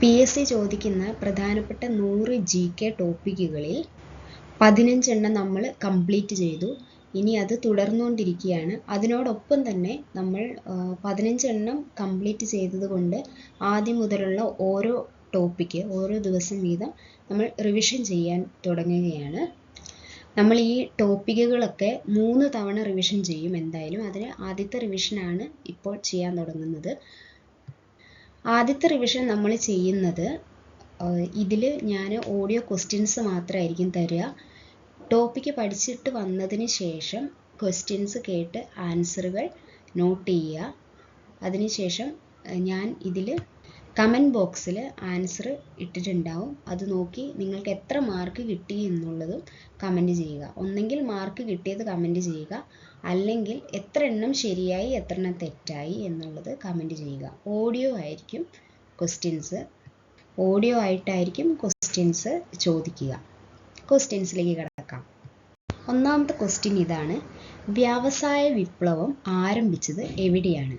PSC ചോദിക്കുന്ന പ്രധാനപ്പെട്ട 100 GK ടോപ്പിക്കുകളിൽ 15 എണ്ണം നമ്മൾ കംപ്ലീറ്റ് ചെയ്തു. ഇനി അത് തുടർന്നുകൊണ്ടിരിക്കുകയാണ്. അതിനോടൊപ്പം തന്നെ നമ്മൾ 15 എണ്ണം കംപ്ലീറ്റ് ചെയ്തത് കൊണ്ട് ആദ്യം മുതലുള്ള ഓരോ ടോപ്പിക്ക് ഓരോ ദിവസം വീതം നമ്മൾ റിവിഷൻ ചെയ്യാൻ തുടങ്ങുകയാണ്. നമ്മൾ ഈ ടോപ്പിക്കുകളൊക്കെ 3 തവണ റിവിഷൻ ചെയ്യും എന്തായാലും. അതിന് ആദ്യത്തെ റിവിഷനാണ് ഇപ്പോൾ ചെയ്യാൻ തുടങ്ങുന്നത്. ആദ്യത്തെ റിവിഷൻ നമ്മൾ ചെയ്യുന്നത് ഇതിൽ ഞാൻ ഓഡിയോ ക്വസ്റ്റ്യൻസ് മാത്രമായിരിക്കും തരിക. ടോപ്പിക്ക് പഠിച്ചിട്ട് വന്നതിന് ശേഷം ക്വസ്റ്റ്യൻസ് കേട്ട് ആൻസറുകൾ നോട്ട് ചെയ്യുക. അതിനുശേഷം ഞാൻ ഇതിൽ കമൻറ്റ് ബോക്സിൽ ആൻസർ ഇട്ടിട്ടുണ്ടാവും. അത് നോക്കി നിങ്ങൾക്ക് എത്ര മാർക്ക് കിട്ടി എന്നുള്ളതും കമൻറ്റ് ചെയ്യുക. ഒന്നെങ്കിൽ മാർക്ക് കിട്ടിയത് കമൻറ്റ് ചെയ്യുക, അല്ലെങ്കിൽ എത്ര എണ്ണം ശരിയായി എത്ര എണ്ണം തെറ്റായി എന്നുള്ളത് കമൻറ്റ് ചെയ്യുക. ഓഡിയോ ആയിരിക്കും ക്വസ്റ്റ്യൻസ് ചോദിക്കുക. ക്വസ്റ്റ്യൻസിലേക്ക് കടക്കാം. ഒന്നാമത്തെ ക്വസ്റ്റ്യൻ ഇതാണ്: വ്യവസായ വിപ്ലവം ആരംഭിച്ചത് എവിടെയാണ്?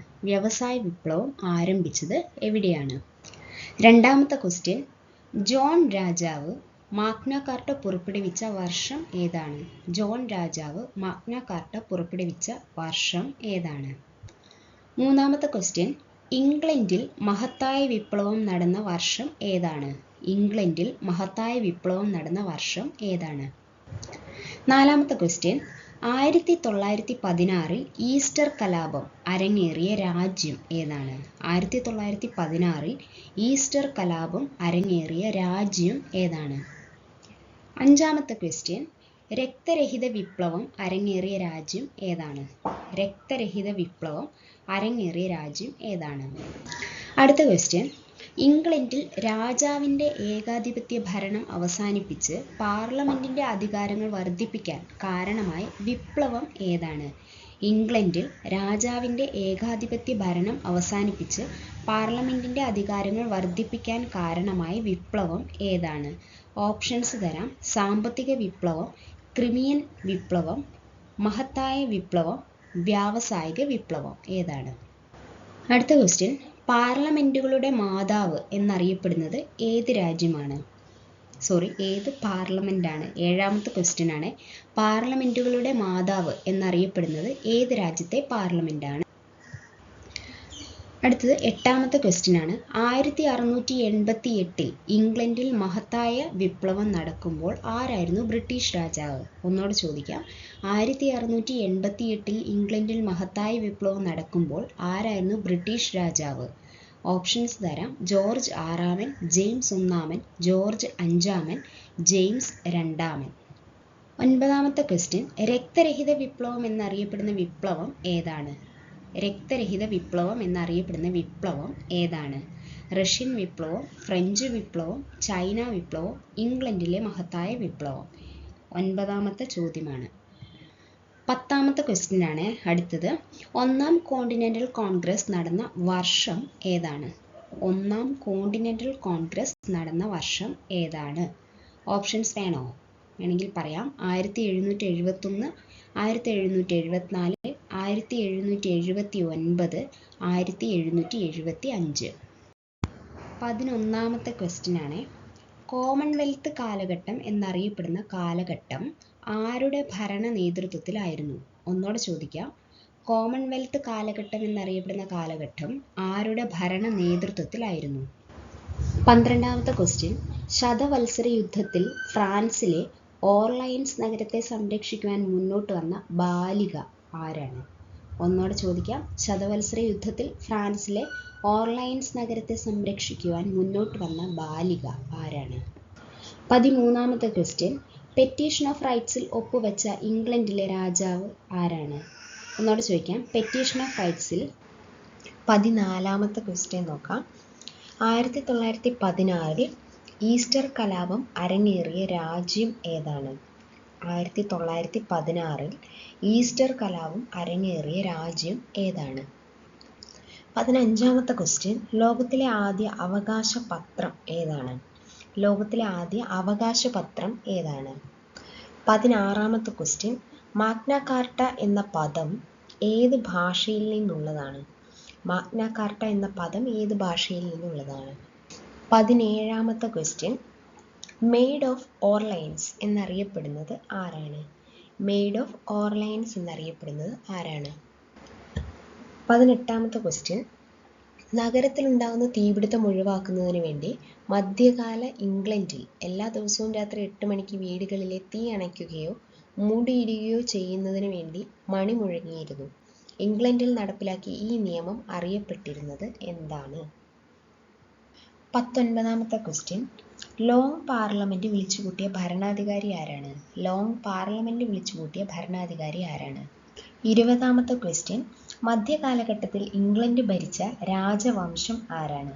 രണ്ടാമത്തെ ക്വസ്റ്റ്യൻ: ജോൺ രാജാവ് മാഗ്ന കാർട്ട പുറപ്പെടുവിച്ച വർഷം ഏതാണ്? മൂന്നാമത്തെ ക്വസ്റ്റ്യൻ: ഇംഗ്ലണ്ടിൽ മഹത്തായ വിപ്ലവം നടന്ന വർഷം ഏതാണ്? നാലാമത്തെ ക്വസ്റ്റ്യൻ: 1916 ഈസ്റ്റർ കലാപം അരങ്ങേറിയ രാജ്യം ഏതാണ്? 1916 ഈസ്റ്റർ കലാപം അരങ്ങേറിയ രാജ്യം ഏതാണ്? അഞ്ചാമത്തെ ക്വസ്റ്റ്യൻ: രക്തരഹിത വിപ്ലവം അരങ്ങേറിയ രാജ്യം ഏതാണ്? അടുത്ത ക്വസ്റ്റ്യൻ: ഇംഗ്ലണ്ടിൽ രാജാവിൻ്റെ ഏകാധിപത്യ ഭരണം അവസാനിപ്പിച്ച് പാർലമെന്റിന്റെ അധികാരങ്ങൾ വർദ്ധിപ്പിക്കാൻ കാരണമായ വിപ്ലവം ഏതാണ്? ഇംഗ്ലണ്ടിൽ രാജാവിൻ്റെ ഏകാധിപത്യ ഭരണം അവസാനിപ്പിച്ച് പാർലമെന്റിന്റെ അധികാരങ്ങൾ വർദ്ധിപ്പിക്കാൻ കാരണമായ വിപ്ലവം ഏതാണ്? ഓപ്ഷൻസ് തരാം: സാമ്പത്തിക വിപ്ലവം, ക്രിമിയൻ വിപ്ലവം, മഹത്തായ വിപ്ലവം, വ്യാവസായിക വിപ്ലവം ഏതാണ്? അടുത്ത ക്വസ്റ്റ്യൻ: പാർലമെന്റുകളുടെ മാതാവ് എന്നറിയപ്പെടുന്നത് ഏത് പാർലമെന്റാണ്? ഏഴാമത്തെ ക്വസ്റ്റ്യൻ ആണ്. പാർലമെന്റുകളുടെ മാതാവ് എന്നറിയപ്പെടുന്നത് ഏത് രാജ്യത്തെ പാർലമെന്റാണ്? അടുത്തത് എട്ടാമത്തെ ക്വസ്റ്റ്യൻ ആണ്. 1688 ഇംഗ്ലണ്ടിൽ മഹത്തായ വിപ്ലവം നടക്കുമ്പോൾ ആരായിരുന്നു ബ്രിട്ടീഷ് രാജാവ്? ഒന്നോട് ചോദിക്കാം. 1688 ഇംഗ്ലണ്ടിൽ മഹത്തായ വിപ്ലവം നടക്കുമ്പോൾ ആരായിരുന്നു ബ്രിട്ടീഷ് രാജാവ്? ഓപ്ഷൻസ് തരാം: ജോർജ് ആറാമൻ, ജെയിംസ് ഒന്നാമൻ, ജോർജ് അഞ്ചാമൻ, ജെയിംസ് രണ്ടാമൻ. ഒൻപതാമത്തെ ക്വസ്റ്റ്യൻ: രക്തരഹിത വിപ്ലവം എന്നറിയപ്പെടുന്ന വിപ്ലവം ഏതാണ്? റഷ്യൻ വിപ്ലവം, ഫ്രഞ്ച് വിപ്ലവം, ചൈന വിപ്ലവം, ഇംഗ്ലണ്ടിലെ മഹത്തായ വിപ്ലവം? ഒൻപതാമത്തെ ചോദ്യമാണ്. പത്താമത്തെ ക്വസ്റ്റ്യൻ ആണ് അടുത്തത്: ഒന്നാം കോണ്ടിനെന്റൽ കോൺഗ്രസ് നടന്ന വർഷം ഏതാണ്? ഓപ്ഷൻസ് വേണമെങ്കിൽ പറയാം. 1771, 1774, 1779, 1775. 11ാമത്തെ ക്വസ്റ്റ്യൻ ആണ്. കോമൺവെൽത്ത് കാലഘട്ടം എന്നറിയപ്പെടുന്ന കാലഘട്ടം ആരുടെ ഭരണ നേതൃത്വത്തിലായിരുന്നു? ഒന്നോടെ ചോദിക്കാം. കോമൺവെൽത്ത് കാലഘട്ടം എന്നറിയപ്പെടുന്ന കാലഘട്ടം ആരുടെ ഭരണ നേതൃത്വത്തിലായിരുന്നു? 12ാമത്തെ ക്വസ്റ്റ്യൻ: ശതവത്സര യുദ്ധത്തിൽ ഫ്രാൻസിലെ ഓർലയൻസ് നഗരത്തെ സംരക്ഷിക്കുവാൻ മുന്നോട്ട് വന്ന ബാലിക ആരാണ്? ഒന്നോടെ ചോദിക്കാം. ശതവത്സര യുദ്ധത്തിൽ ഫ്രാൻസിലെ ഓർലയൻസ് നഗരത്തെ സംരക്ഷിക്കുവാൻ മുന്നോട്ട് വന്ന ബാലിക ആരാണ്? 13ാമത്തെ ക്വസ്റ്റ്യൻ: പെറ്റീഷൻ ഓഫ് റൈറ്റ്സിൽ ഒപ്പുവെച്ച ഇംഗ്ലണ്ടിലെ രാജാവ് ആരാണ്? ഒന്നോടെ ചോദിക്കാം. പെറ്റീഷൻ ഓഫ് റൈറ്റ്സിൽ 14ാമത്തെ ക്വസ്റ്റ്യൻ നോക്കാം. 1916 ഈസ്റ്റർ കലാപം അരങ്ങേറിയ രാജ്യം ഏതാണ്? 1916 ഈസ്റ്റർ കലാപം അരങ്ങേറിയ രാജ്യം ഏതാണ്? 15ാമത്തെ ക്വസ്റ്റ്യൻ: ലോകത്തിലെ ആദ്യ അവകാശ പത്രം ഏതാണ്? 16ാമത്തെ ക്വസ്റ്റ്യൻ: മാഗ്ന കാർട്ട എന്ന പദം ഏത് ഭാഷയിൽ നിന്നുള്ളതാണ്? 17ാമത്തെ ക്വസ്റ്റ്യൻ, മെയ്ഡ് ഓഫ് ഓർലൈൻസ് എന്നറിയപ്പെടുന്നത് ആരാണ്? മെയ്ഡ് ഓഫ് ഓർലൈൻസ് എന്നറിയപ്പെടുന്നത് ആരാണ്? 18ാമത്തെ ക്വസ്റ്റ്യൻ, നഗരത്തിലുണ്ടാകുന്ന തീപിടുത്തം ഒഴിവാക്കുന്നതിന് വേണ്ടി മധ്യകാല ഇംഗ്ലണ്ടിൽ എല്ലാ ദിവസവും രാത്രി 8 മണിക്ക് വീടുകളിലെ തീ അണയ്ക്കുകയോ മൂടിയിടുകയോ ചെയ്യുന്നതിന് വേണ്ടി മണി മുഴങ്ങിയിരുന്നു. ഇംഗ്ലണ്ടിൽ നടപ്പിലാക്കിയ ഈ നിയമം അറിയപ്പെട്ടിരുന്നത് എന്താണ്? 19ാമത്തെ ക്വസ്റ്റ്യൻ, ലോങ് പാർലമെന്റ് വിളിച്ചുകൂട്ടിയ ഭരണാധികാരി ആരാണ്? ലോങ് പാർലമെന്റ് വിളിച്ചുകൂട്ടിയ ഭരണാധികാരി ആരാണ്? 20ാമത്തെ ക്വസ്റ്റ്യൻ, മധ്യകാലഘട്ടത്തിൽ ഇംഗ്ലണ്ട് ഭരിച്ച രാജവംശം ആരാണ്?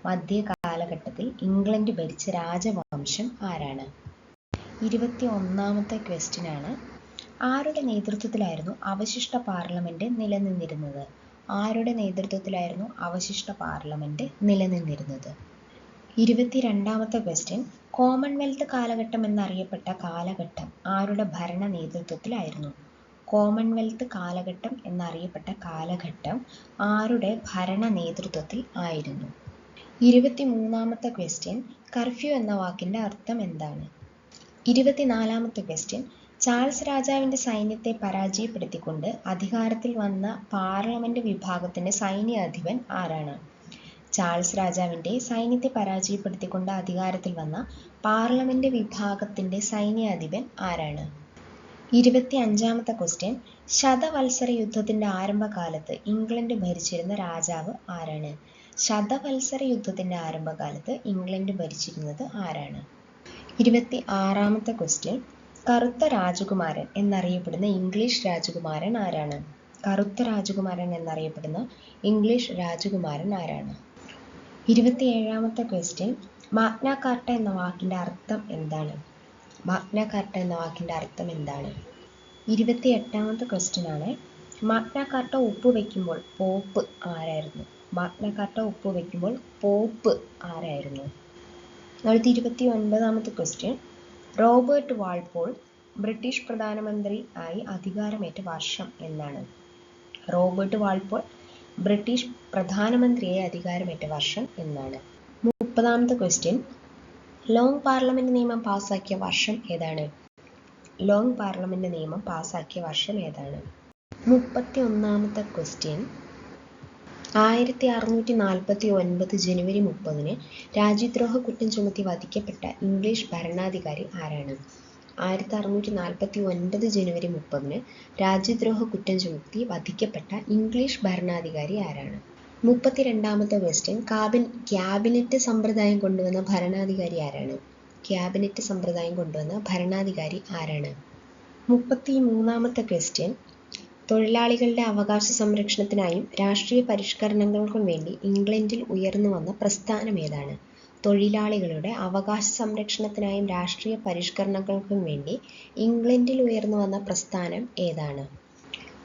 മധ്യകാലഘട്ടത്തിൽ ഇംഗ്ലണ്ട് ഭരിച്ച രാജവംശം ആരാണ്? 21ാമത്തെ ക്വസ്റ്റ്യൻ ആണ്, ആരുടെ നേതൃത്വത്തിലായിരുന്നു അവശിഷ്ട പാർലമെന്റ് നിലനിന്നിരുന്നത്? ആരുടെ നേതൃത്വത്തിലായിരുന്നു അവശിഷ്ട പാർലമെന്റ് നിലനിന്നിരുന്നത്? 22ാമത്തെ ക്വസ്റ്റ്യൻ, കോമൺവെൽത്ത് കാലഘട്ടം എന്നറിയപ്പെട്ട കാലഘട്ടം ആരുടെ ഭരണ നേതൃത്വത്തിലായിരുന്നു? കോമൺവെൽത്ത് കാലഘട്ടം എന്നറിയപ്പെട്ട കാലഘട്ടം ആരുടെ ഭരണ നേതൃത്വത്തിൽ ആയിരുന്നു? 23ാമത്തെ ക്വസ്റ്റ്യൻ, കർഫ്യൂ എന്ന വാക്കിന്റെ അർത്ഥം എന്താണ്? 24ാമത്തെ ക്വസ്റ്റ്യൻ, ചാൾസ് രാജാവിന്റെ സൈന്യത്തെ പരാജയപ്പെടുത്തിക്കൊണ്ട് അധികാരത്തിൽ വന്ന പാർലമെന്റ് വിഭാഗത്തിന്റെ സൈന്യാധിപൻ ആരാണ്? ചാൾസ് രാജാവിന്റെ സൈന്യത്തെ പരാജയപ്പെടുത്തിക്കൊണ്ട് അധികാരത്തിൽ വന്ന പാർലമെന്റ് വിഭാഗത്തിന്റെ സൈന്യാധിപൻ ആരാണ്? 25ാമത്തെ ക്വസ്റ്റ്യൻ, ശതവത്സര യുദ്ധത്തിന്റെ ആരംഭകാലത്ത് ഇംഗ്ലണ്ട് ഭരിച്ചിരുന്ന രാജാവ് ആരാണ്? ശതവത്സര യുദ്ധത്തിന്റെ ആരംഭകാലത്ത് ഇംഗ്ലണ്ട് ഭരിച്ചിരുന്നത് ആരാണ്? 26ാമത്തെ ക്വസ്റ്റ്യൻ, കറുത്ത രാജകുമാരൻ എന്നറിയപ്പെടുന്ന ഇംഗ്ലീഷ് രാജകുമാരൻ ആരാണ്? കറുത്ത രാജകുമാരൻ എന്നറിയപ്പെടുന്ന ഇംഗ്ലീഷ് രാജകുമാരൻ ആരാണ്? 27ാമത്തെ ക്വസ്റ്റ്യൻ, മാഗ്ന കാർട്ട എന്ന വാക്കിന്റെ അർത്ഥം എന്താണ്? മാഗ്ന കാർട്ട എന്ന വാക്കിന്റെ അർത്ഥം എന്താണ്? 28ാമത്തെ ക്വസ്റ്റ്യൻ ആണ്, മാഗ്ന കാർട്ട ഒപ്പുവെക്കുമ്പോൾ പോപ്പ് ആരായിരുന്നു? മാഗ്ന കാർട്ട ഒപ്പുവെക്കുമ്പോൾ പോപ്പ് ആരായിരുന്നു? അടുത്ത 29ാമത്തെ ക്വസ്റ്റ്യൻ, റോബർട്ട് വാൾപോൾ ബ്രിട്ടീഷ് പ്രധാനമന്ത്രി ആയി അധികാരമേറ്റ വർഷം എന്നാണ്? റോബർട്ട് വാൾപോൾ ബ്രിട്ടീഷ് പ്രധാനമന്ത്രിയായി അധികാരമേറ്റ വർഷം എന്നാണ്? 30ാമത്തെ ക്വസ്റ്റ്യൻ, ലോങ് പാർലമെന്റ് നിയമം പാസാക്കിയ വർഷം ഏതാണ്? ലോങ് പാർലമെന്റ് നിയമം പാസാക്കിയ വർഷം ഏതാണ്? 31ാമത്തെ ക്വസ്റ്റ്യൻ, 1649 ജനുവരി 30-ന് രാജ്യദ്രോഹ കുറ്റം ചുമത്തി വധിക്കപ്പെട്ട ഇംഗ്ലീഷ് ഭരണാധികാരി ആരാണ്? 1649 ജനുവരി 30-ന് രാജ്യദ്രോഹ കുറ്റം ചുമത്തി വധിക്കപ്പെട്ട ഇംഗ്ലീഷ് ഭരണാധികാരി ആരാണ്? 32ാമത്തെ ക്വസ്റ്റ്യൻ, ക്യാബിനറ്റ് സമ്പ്രദായം കൊണ്ടുവന്ന ഭരണാധികാരി ആരാണ്? ക്യാബിനറ്റ് സമ്പ്രദായം കൊണ്ടുവന്ന ഭരണാധികാരി ആരാണ്? 33ാമത്തെ ക്വസ്റ്റ്യൻ, തൊഴിലാളികളുടെ അവകാശ സംരക്ഷണത്തിനായും രാഷ്ട്രീയ പരിഷ്കരണങ്ങൾക്കും വേണ്ടി ഇംഗ്ലണ്ടിൽ ഉയർന്നു വന്ന പ്രസ്ഥാനം ഏതാണ്? തൊഴിലാളികളുടെ അവകാശ സംരക്ഷണത്തിനായും രാഷ്ട്രീയ പരിഷ്കരണങ്ങൾക്കും വേണ്ടി ഇംഗ്ലണ്ടിൽ ഉയർന്നു വന്ന പ്രസ്ഥാനം ഏതാണ്?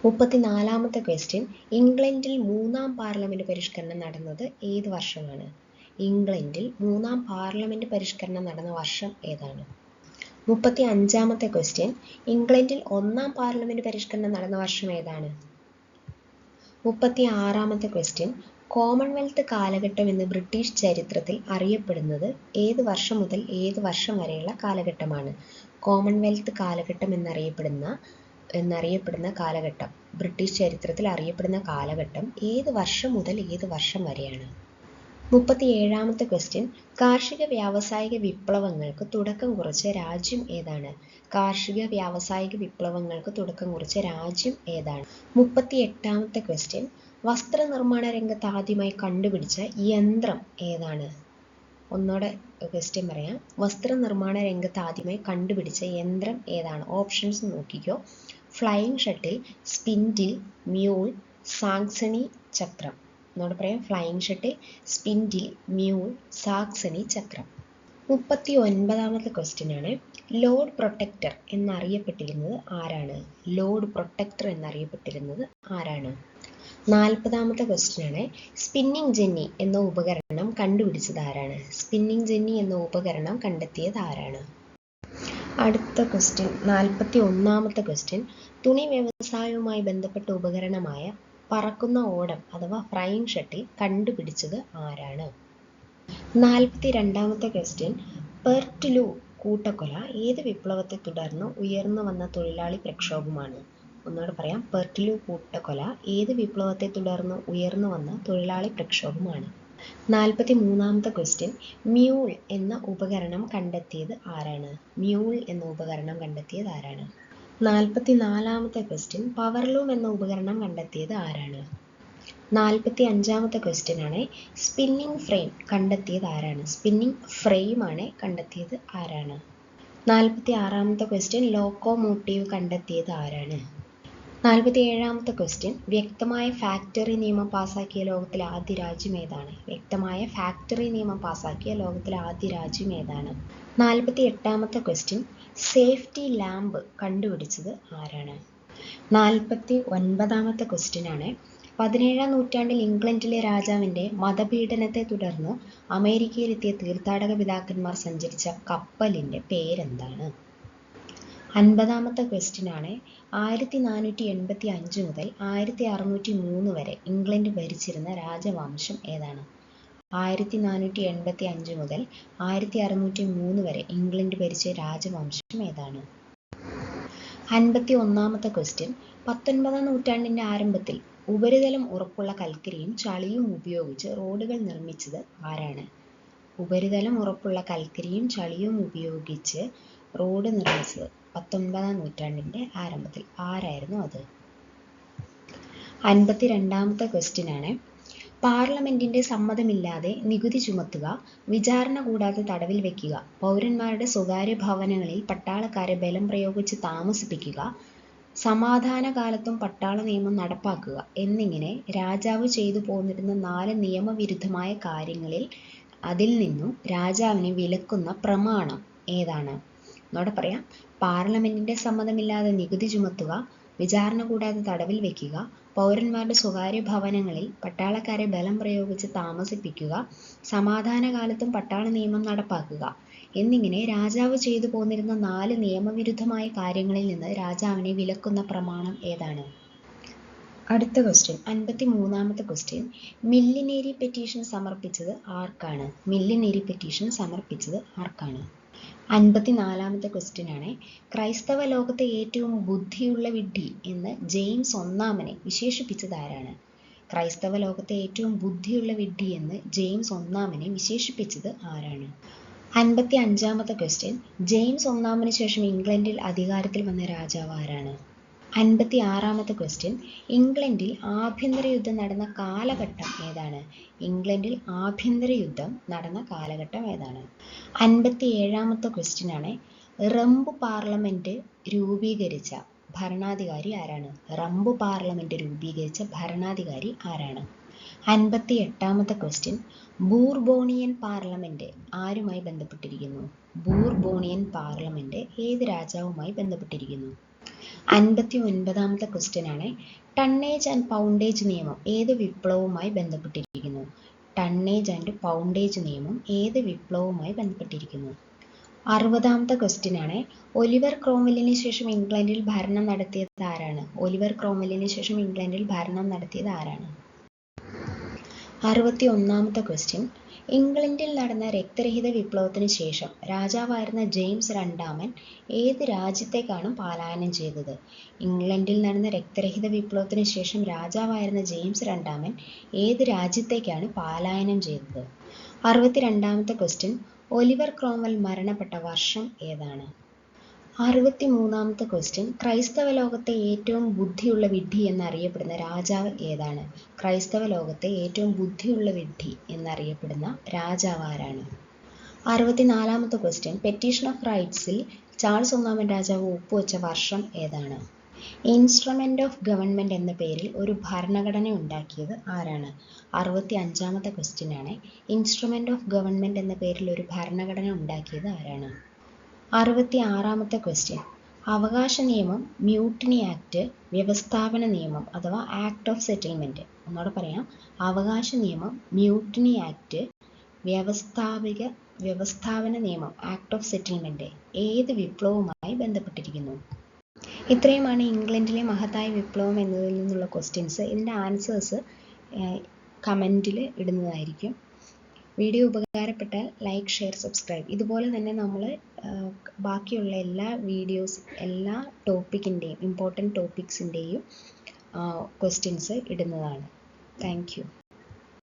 34ാമത്തെ ക്വസ്റ്റ്യൻ, ഇംഗ്ലണ്ടിൽ 3-ാം പാർലമെന്റ് പരിഷ്കരണം നടന്നത് ഏത് വർഷമാണ്? ഇംഗ്ലണ്ടിൽ 3-ാം പാർലമെന്റ് പരിഷ്കരണം നടന്ന വർഷം ഏതാണ്? 35ാമത്തെ ക്വസ്റ്റ്യൻ, ഇംഗ്ലണ്ടിൽ 1-ാം പാർലമെന്റ് പരിഷ്കരണം നടന്ന വർഷം ഏതാണ്? 36ാമത്തെ ക്വസ്റ്റ്യൻ, കോമൺവെൽത്ത് കാലഘട്ടം എന്ന് ബ്രിട്ടീഷ് ചരിത്രത്തിൽ അറിയപ്പെടുന്നത് ഏത് വർഷം മുതൽ ഏത് വർഷം വരെയുള്ള കാലഘട്ടമാണ്? കോമൺവെൽത്ത് കാലഘട്ടം എന്നറിയപ്പെടുന്ന കാലഘട്ടം, ബ്രിട്ടീഷ് ചരിത്രത്തിൽ അറിയപ്പെടുന്ന കാലഘട്ടം ഏത് വർഷം മുതൽ ഏത് വർഷം വരെയാണ്? 37ാമത്തെ ക്വസ്റ്റ്യൻ, കാർഷിക വ്യാവസായിക വിപ്ലവങ്ങൾക്ക് തുടക്കം കുറിച്ച രാജ്യം ഏതാണ്? കാർഷിക വ്യാവസായിക വിപ്ലവങ്ങൾക്ക് തുടക്കം കുറിച്ച രാജ്യം ഏതാണ്? 38ാമത്തെ ക്വസ്റ്റ്യൻ, വസ്ത്രനിർമ്മാണ രംഗത്ത് ആദ്യമായി കണ്ടുപിടിച്ച യന്ത്രം ഏതാണ്? ഒന്നോടെ ക്വസ്റ്റ്യൻ പറയാം. വസ്ത്രനിർമ്മാണ രംഗത്ത് ആദ്യമായി കണ്ടുപിടിച്ച യന്ത്രം ഏതാണ്? ഓപ്ഷൻസ് നോക്കിക്കോ. Flying shuttle, spindle, mule, Saxony ചക്രം. ഒന്നോടെ പറയാം. Flying shuttle, spindle, mule, Saxony ചക്രം. 39ാമത്തെ ക്വസ്റ്റ്യൻ ആണ്, ലോർഡ് പ്രൊട്ടക്ടർ എന്നറിയപ്പെട്ടിരുന്നത് ആരാണ്? ലോർഡ് പ്രൊട്ടക്ടർ എന്നറിയപ്പെട്ടിരുന്നത് ആരാണ്? 40ാമത്തെ ക്വസ്റ്റ്യൻ ആണ്, സ്പിന്നിങ് ജെന്നി എന്ന ഉപകരണം കണ്ടുപിടിച്ചത് ആരാണ്? സ്പിന്നിങ് ജെന്നി എന്ന ഉപകരണം കണ്ടെത്തിയത് ആരാണ്? അടുത്ത ക്വസ്റ്റ്യൻ 41ാമത്തെ ക്വസ്റ്റ്യൻ, തുണി വ്യവസായവുമായി ബന്ധപ്പെട്ട ഉപകരണമായ പറക്കുന്ന ഓടം അഥവാ ഫ്ലൈയിങ് ഷട്ടിൽ കണ്ടുപിടിച്ചത് ആരാണ്? 42ാമത്തെ ക്വസ്റ്റ്യൻ, പെർട്ട് ലൂ കൂട്ടക്കൊല ഏത് വിപ്ലവത്തെ തുടർന്ന് ഉയർന്നു വന്ന തൊഴിലാളി പ്രക്ഷോഭമാണ്? ഒന്നുകൂടെ പറയാം, പെർട്ട് ലൂ കൂട്ടക്കൊല ഏത് വിപ്ലവത്തെ തുടർന്ന് ഉയർന്നു വന്ന തൊഴിലാളി പ്രക്ഷോഭമാണ്? 43ാമത്തെ ക്വസ്റ്റ്യൻ, മ്യൂൾ എന്ന ഉപകരണം കണ്ടെത്തിയത് ആരാണ്? മ്യൂൾ എന്ന ഉപകരണം കണ്ടെത്തിയത് ആരാണ്? 44ാമത്തെ ക്വസ്റ്റ്യൻ, പവർലൂം എന്ന ഉപകരണം കണ്ടെത്തിയത് ആരാണ്? 45ാമത്തെ ക്വസ്റ്റ്യൻ ആണ്, സ്പിന്നിംഗ് ഫ്രെയിം കണ്ടെത്തിയത് ആരാണ്? സ്പിന്നിംഗ് ഫ്രെയിം ആണ് കണ്ടെത്തിയത് ആരാണ്? 46ാമത്തെ ക്വസ്റ്റ്യൻ, ലോക്കോമോട്ടീവ് കണ്ടെത്തിയത് ആരാണ്? 47ാമത്തെ ക്വസ്റ്റ്യൻ, വ്യക്തമായ ഫാക്ടറി നിയമം പാസാക്കിയ ലോകത്തിലെ ആദ്യ രാജ്യം ഏതാണ്? വ്യക്തമായ ഫാക്ടറി നിയമം പാസാക്കിയ ലോകത്തിലെ ആദ്യ രാജ്യം ഏതാണ്? 48ാമത്തെ ക്വസ്റ്റ്യൻ, സേഫ്റ്റി ലാമ്പ് കണ്ടുപിടിച്ചത് ആരാണ്? 49ാമത്തെ ക്വസ്റ്റ്യൻ ആണ്, 17ാം നൂറ്റാണ്ടിൽ ഇംഗ്ലണ്ടിലെ രാജാവിൻ്റെ മതപീഡനത്തെ തുടർന്ന് അമേരിക്കയിലെത്തിയ തീർത്ഥാടക പിതാക്കന്മാർ സഞ്ചരിച്ച കപ്പലിൻ്റെ പേരെന്താണ്? 50ാമത്തെ ക്വസ്റ്റ്യൻ ആണ്, 1485 മുതൽ 1603 വരെ ഇംഗ്ലണ്ട് ഭരിച്ചിരുന്ന രാജവംശം ഏതാണ്? 1485 മുതൽ 1603 വരെ ഇംഗ്ലണ്ട് ഭരിച്ച രാജവംശം ഏതാണ്? 51ാമത്തെ ക്വസ്റ്റ്യൻ, 19ാം നൂറ്റാണ്ടിൻ്റെ ആരംഭത്തിൽ ഉപരിതലം ഉറപ്പുള്ള കൽക്കരിയും ചളിയും ഉപയോഗിച്ച് റോഡുകൾ നിർമ്മിച്ചത് ആരാണ്? ഉപരിതലം ഉറപ്പുള്ള കൽക്കരിയും ചളിയും ഉപയോഗിച്ച് റോഡ് നിർമ്മിച്ചത് 19ാം നൂറ്റാണ്ടിൻ്റെ ആരംഭത്തിൽ ആരായിരുന്നു അത്? 52ാമത്തെ ക്വസ്റ്റ്യൻ ആണ്, പാർലമെന്റിന്റെ സമ്മതമില്ലാതെ നികുതി ചുമത്തുക, വിചാരണ കൂടാതെ തടവിൽ വയ്ക്കുക, പൗരന്മാരുടെ സ്വകാര്യ ഭവനങ്ങളിൽ പട്ടാളക്കാരെ ബലം പ്രയോഗിച്ച് താമസിപ്പിക്കുക, സമാധാനകാലത്തും പട്ടാള നിയമം നടപ്പാക്കുക എന്നിങ്ങനെ രാജാവ് ചെയ്തു പോന്നിരുന്ന 4 നിയമവിരുദ്ധമായ കാര്യങ്ങളിൽ അതിൽ നിന്നും രാജാവിനെ വിലക്കുന്ന പ്രമാണം ഏതാണ്? എന്നോടെ പറയാം, പാർലമെന്റിന്റെ സമ്മതമില്ലാതെ നികുതി ചുമത്തുക, വിചാരണ കൂടാതെ തടവിൽ വയ്ക്കുക, പൗരന്മാരുടെ സ്വകാര്യ ഭവനങ്ങളിൽ പട്ടാളക്കാരെ ബലം പ്രയോഗിച്ച് താമസിപ്പിക്കുക, സമാധാനകാലത്തും പട്ടാള നിയമം നടപ്പാക്കുക എന്നിങ്ങനെ രാജാവ് ചെയ്തു പോന്നിരുന്ന 4 നിയമവിരുദ്ധമായ കാര്യങ്ങളിൽ നിന്ന് രാജാവിനെ വിലക്കുന്ന പ്രമാണം ഏതാണ്? അടുത്ത ക്വസ്റ്റ്യൻ, 53ാമത്തെ ക്വസ്റ്റ്യൻ, മില്ലിനറി പെറ്റീഷൻ സമർപ്പിച്ചത് ആർക്കാണ്? മില്ലിനറി പെറ്റീഷൻ സമർപ്പിച്ചത് ആർക്കാണ്? 54ാമത്തെ ക്വസ്റ്റ്യൻ ആണ്, ക്രൈസ്തവ ലോകത്തെ ഏറ്റവും ബുദ്ധിയുള്ള വിഡ്ഢി എന്ന് ജെയിംസ് ഒന്നാമനെ വിശേഷിപ്പിച്ചത് ആരാണ്? ക്രൈസ്തവ ലോകത്തെ ഏറ്റവും ബുദ്ധിയുള്ള വിഡ്ഢി എന്ന് ജെയിംസ് ഒന്നാമനെ വിശേഷിപ്പിച്ചത് ആരാണ്? 55ാമത്തെ ക്വസ്റ്റ്യൻ, ജെയിംസ് ഒന്നാമന് ശേഷം ഇംഗ്ലണ്ടിൽ അധികാരത്തിൽ വന്ന രാജാവ് ആരാണ്? 56ാമത്തെ ക്വസ്റ്റ്യൻ, ഇംഗ്ലണ്ടിൽ ആഭ്യന്തര യുദ്ധം നടന്ന കാലഘട്ടം ഏതാണ്? ഇംഗ്ലണ്ടിൽ ആഭ്യന്തര യുദ്ധം നടന്ന കാലഘട്ടം ഏതാണ്? 57ാമത്തെ ക്വസ്റ്റ്യൻ ആണ്, റംബ് പാർലമെന്റ് രൂപീകരിച്ച ഭരണാധികാരി ആരാണ്? റംബ് പാർലമെന്റ് രൂപീകരിച്ച ഭരണാധികാരി ആരാണ്? 58ാമത്തെ ക്വസ്റ്റ്യൻ, ബൂർബോണിയൻ പാർലമെന്റ് ആരുമായി ബന്ധപ്പെട്ടിരിക്കുന്നു? ബൂർബോണിയൻ പാർലമെന്റ് ഏത് രാജാവുമായി ബന്ധപ്പെട്ടിരിക്കുന്നു? 59ാമത്തെ ക്വസ്റ്റ്യൻ ആണ്, ടണ്ണേജ് ആൻഡ് പൗണ്ടേജ് നിയമം ഏത് വിപ്ലവവുമായി ബന്ധപ്പെട്ടിരിക്കുന്നു? ടണ്ണേജ് ആൻഡ് പൗണ്ടേജ് നിയമം ഏത് വിപ്ലവവുമായി ബന്ധപ്പെട്ടിരിക്കുന്നു? 60ാമത്തെ ക്വസ്റ്റ്യൻ ആണ്, ഒലിവർ ക്രോംവെല്ലിന് ശേഷം ഇംഗ്ലണ്ടിൽ ഭരണം നടത്തിയത് ആരാണ്? ഒലിവർ ക്രോംവെല്ലിന് ശേഷം ഇംഗ്ലണ്ടിൽ ഭരണം നടത്തിയത് ആരാണ്? 61ാമത്തെ ക്വസ്റ്റ്യൻ, ഇംഗ്ലണ്ടിൽ നടന്ന രക്തരഹിത വിപ്ലവത്തിന് ശേഷം രാജാവായിരുന്ന ജെയിംസ് രണ്ടാമൻ ഏത് രാജ്യത്തേക്കാണ് പലായനം ചെയ്തത്? ഇംഗ്ലണ്ടിൽ നടന്ന രക്തരഹിത വിപ്ലവത്തിന് ശേഷം രാജാവായിരുന്ന ജെയിംസ് രണ്ടാമൻ ഏത് രാജ്യത്തേക്കാണ് പലായനം ചെയ്തത്? 62ാമത്തെ ക്വസ്റ്റ്യൻ, ഒലിവർ ക്രോംവെൽ മരണപ്പെട്ട വർഷം ഏതാണ്? 63ാമത്തെ ക്വസ്റ്റ്യൻ, ക്രൈസ്തവ ലോകത്തെ ഏറ്റവും ബുദ്ധിയുള്ള വിഡ്ഢി എന്നറിയപ്പെടുന്ന രാജാവ് ഏതാണ്? ക്രൈസ്തവ ലോകത്തെ ഏറ്റവും ബുദ്ധിയുള്ള വിഡ്ഢി എന്നറിയപ്പെടുന്ന രാജാവ് ആരാണ്? 64ാമത്തെ ക്വസ്റ്റ്യൻ, പെറ്റീഷൻ ഓഫ് റൈറ്റ്സിൽ ചാൾസ് ഒന്നാമൻ രാജാവ് ഒപ്പുവെച്ച വർഷം ഏതാണ്? ഇൻസ്ട്രുമെന്റ് ഓഫ് ഗവൺമെന്റ് എന്ന പേരിൽ ഒരു ഭരണഘടന ഉണ്ടാക്കിയത് ആരാണ്? 65ാമത്തെ ക്വസ്റ്റ്യൻ ആണ്, ഇൻസ്ട്രുമെന്റ് ഓഫ് ഗവൺമെന്റ് എന്ന പേരിൽ ഒരു ഭരണഘടന ഉണ്ടാക്കിയത് ആരാണ്? 66ാമത്തെ ക്വസ്റ്റ്യൻ, അവകാശ നിയമം, മ്യൂട്ടിനി ആക്ട്, വ്യവസ്ഥാപന നിയമം അഥവാ ആക്ട് ഓഫ് സെറ്റിൽമെന്റ്. ഒന്നുകൂടെ പറയാം, അവകാശ നിയമം, മ്യൂട്ടിനി ആക്ട്, വ്യവസ്ഥാപന നിയമം ആക്ട് ഓഫ് സെറ്റിൽമെന്റ് ഏത് വിപ്ലവവുമായി ബന്ധപ്പെട്ടിരിക്കുന്നു? ഇത്രയുമാണ് ഇംഗ്ലണ്ടിലെ മഹത്തായ വിപ്ലവം എന്നതിൽ നിന്നുള്ള ക്വസ്റ്റ്യൻസ്. ഇതിൻ്റെ ആൻസേഴ്സ് കമൻറ്റിൽ ഇടുന്നതായിരിക്കും. വീഡിയോ ഉപകാരപ്പെട്ടാൽ ലൈക്ക്, ഷെയർ, സബ്സ്ക്രൈബ്. ഇതുപോലെ തന്നെ നമ്മൾ ബാക്കിയുള്ള എല്ലാ വീഡിയോസ്, എല്ലാ ടോപ്പിക്കിൻ്റെയും ഇമ്പോർട്ടൻറ്റ് ടോപ്പിക്സിൻ്റെയും ക്വസ്റ്റ്യൻസ് ഇടുന്നതാണ്. Thank U.